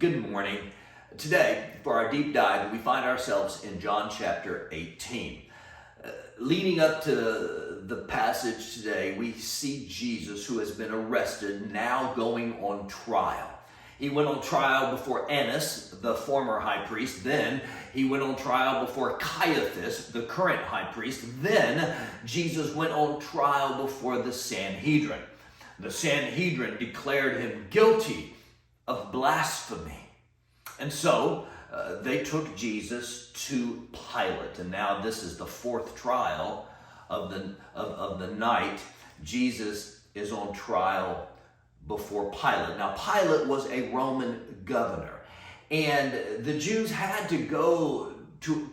Good morning. Today, for our deep dive, we find ourselves in John chapter 18. Leading up to the passage today, we see Jesus, who has been arrested, now going on trial. He went on trial before Annas, the former high priest. Then he went on trial before Caiaphas, the current high priest. Then Jesus went on trial before the Sanhedrin. The Sanhedrin declared him guilty of blasphemy. And so they took Jesus to Pilate. And now this is the fourth trial of the night. Jesus is on trial before Pilate. Now, Pilate was a Roman governor, and the Jews had to go to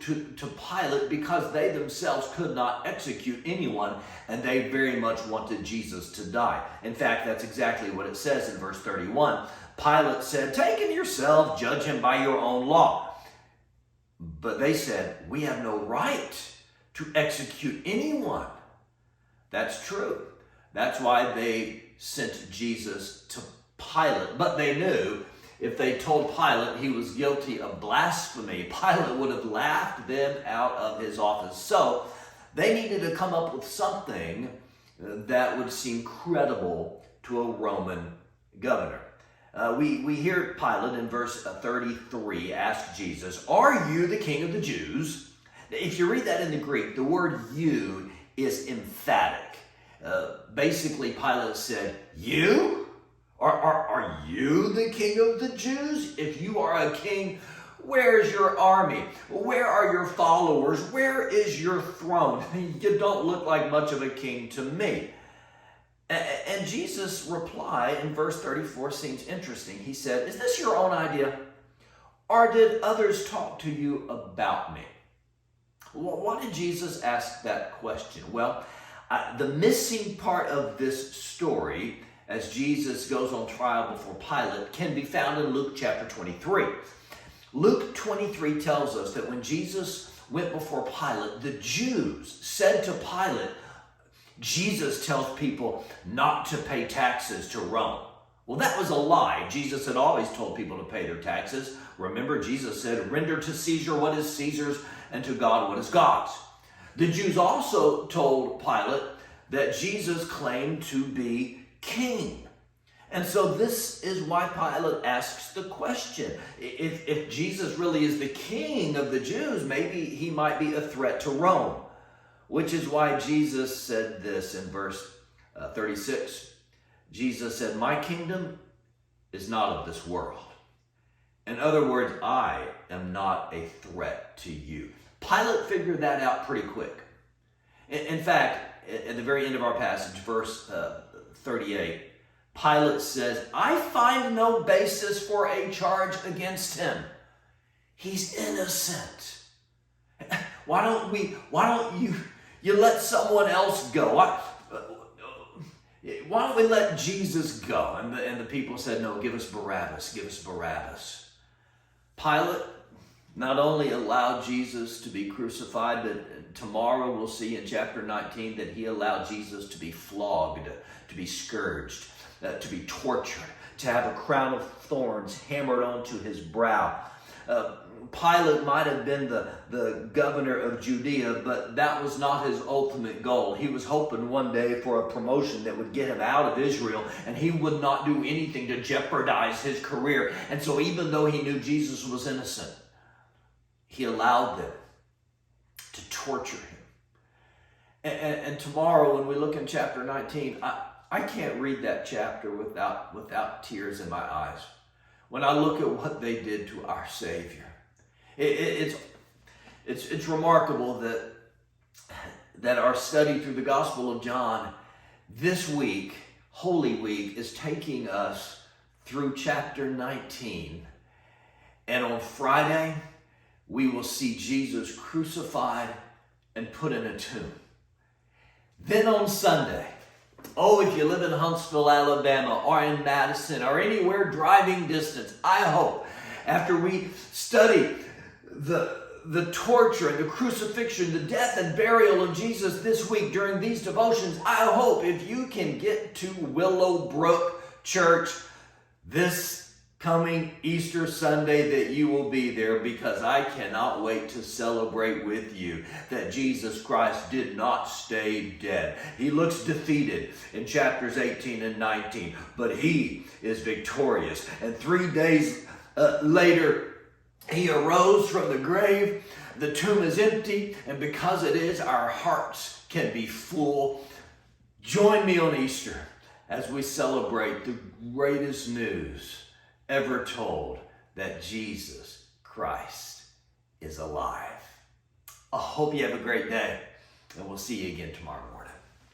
Pilate because they themselves could not execute anyone, and they very much wanted Jesus to die. In fact, that's exactly what it says in verse 31. Pilate said, "Take him yourself, judge him by your own law." But they said, "We have no right to execute anyone." That's true. That's why they sent Jesus to Pilate. But they knew if they told Pilate he was guilty of blasphemy, Pilate would have laughed them out of his office. So they needed to come up with something that would seem credible to a Roman governor. We hear Pilate in verse 33 ask Jesus, "Are you the king of the Jews?" If you read that in the Greek, the word "you" is emphatic. Basically, Pilate said, "You? Are you the king of the Jews? If you are a king, where's your army? Where are your followers? Where is your throne? You don't look like much of a king to me." And Jesus' reply in verse 34 seems interesting. He said, "Is this your own idea? Or did others talk to you about me?" Well, why did Jesus ask that question? Well, the missing part of this story, as Jesus goes on trial before Pilate, can be found in Luke chapter 23. Luke 23 tells us that when Jesus went before Pilate, the Jews said to Pilate, Jesus tells people not to pay taxes to Rome. Well, that was a lie. Jesus had always told people to pay their taxes. Remember, Jesus said, "Render to Caesar what is Caesar's, and to God what is God's." The Jews also told Pilate that Jesus claimed to be king. And so this is why Pilate asks the question. If Jesus really is the king of the Jews, maybe he might be a threat to Rome. Which is why Jesus said this in verse 36. Jesus said, "My kingdom is not of this world." In other words, I am not a threat to you. Pilate figured that out pretty quick. In fact, at the very end of our passage, verse 38, Pilate says, "I find no basis for a charge against him. He's innocent. Why don't you let someone else go? Why don't we let Jesus go?" And the people said, "No, give us Barabbas, give us Barabbas." Pilate not only allowed Jesus to be crucified, but tomorrow we'll see in chapter 19 that he allowed Jesus to be flogged, to be scourged, to be tortured, to have a crown of thorns hammered onto his brow. Pilate might have been the governor of Judea, but that was not his ultimate goal. He was hoping one day for a promotion that would get him out of Israel, and he would not do anything to jeopardize his career. And so even though he knew Jesus was innocent, he allowed them to torture him. And tomorrow when we look in chapter 19, I can't read that chapter without tears in my eyes. When I look at what they did to our Savior. It's remarkable that our study through the Gospel of John this week, Holy Week, is taking us through chapter 19. And on Friday, we will see Jesus crucified and put in a tomb. Then on Sunday, if you live in Huntsville, Alabama, or in Madison, or anywhere driving distance, I hope after we study the torture and the crucifixion, the death and burial of Jesus this week during these devotions, I hope if you can get to Willowbrook Church this coming Easter Sunday that you will be there, because I cannot wait to celebrate with you that Jesus Christ did not stay dead. He looks defeated in chapters 18 and 19, but he is victorious. And 3 days later, he arose from the grave. The tomb is empty, and because it is, our hearts can be full. Join me on Easter as we celebrate the greatest news ever told, that Jesus Christ is alive. I hope you have a great day, and we'll see you again tomorrow morning.